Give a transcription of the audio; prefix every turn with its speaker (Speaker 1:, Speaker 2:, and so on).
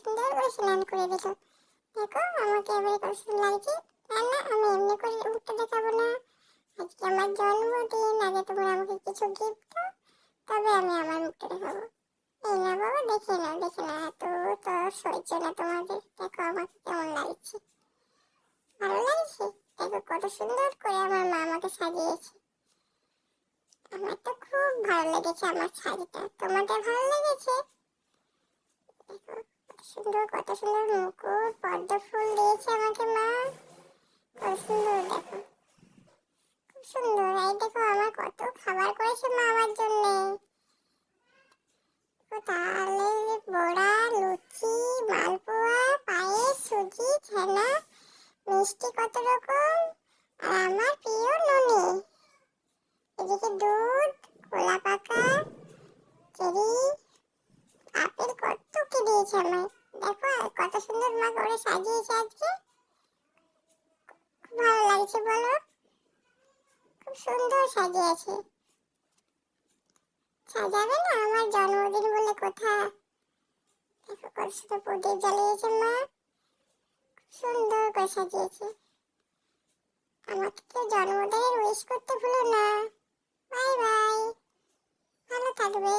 Speaker 1: সুন্দর করে স্নান করে দিল। দেখো আমাকে এবারে কত সুন্দর লাগছে। না না, আমি এমনি করে মুখটা দেখাবো না, আজকে আমার জন্মদিন, আগে তোমরা আমাকে কিছু গিফট দাও, তবে আমি আমার মুখটা দেখাবো। এই না বাবা, দেখে নাও দেখে নাও, এত তো সহ্য না তোমাদের। দেখো আমাকে কেমন লাগছে, ভালো লাগছে? দেখো কত সুন্দর করে আমার মা আমাকে সাজিয়েছে। আমার তো খুব ভালো লেগেছে আমার শাড়িটা, তোমাদের ভালো লেগেছে? দেখো কত সুন্দর মুকুট, পদ্ম ফুল দিয়েছে আমাকে মা, কত সুন্দর। দেখো খুব সুন্দর। এই দেখো আমার কত খাবার করেছে মা আমার জন্য। তাহলে বড়া, লুচি, মালপোয়া, পায়েস, সুজি, ছানা, মিষ্টি কত রকম, আর আমার প্রিয় ননি। এদিকে দুধ, কলা পাকা, চেরি, আপেল, কত কি দিয়েছে আমায়। দেখো আর কত সুন্দর মা করে সাজিয়েছে আজকে। খুব ভালো লাগছে বলো, খুব সুন্দর সাজিয়েছে। সাজাবে না আমার জন্মদিন বলে কথা। দেখো কত সুন্দর প্রদীপ জ্বালিয়েছে মা, সুন্দর করে সাজিয়েছে। আমাকে কেউ জন্মদিনের উইশ করতে ভুলো না। বাই বাই, ভালো থাকবে।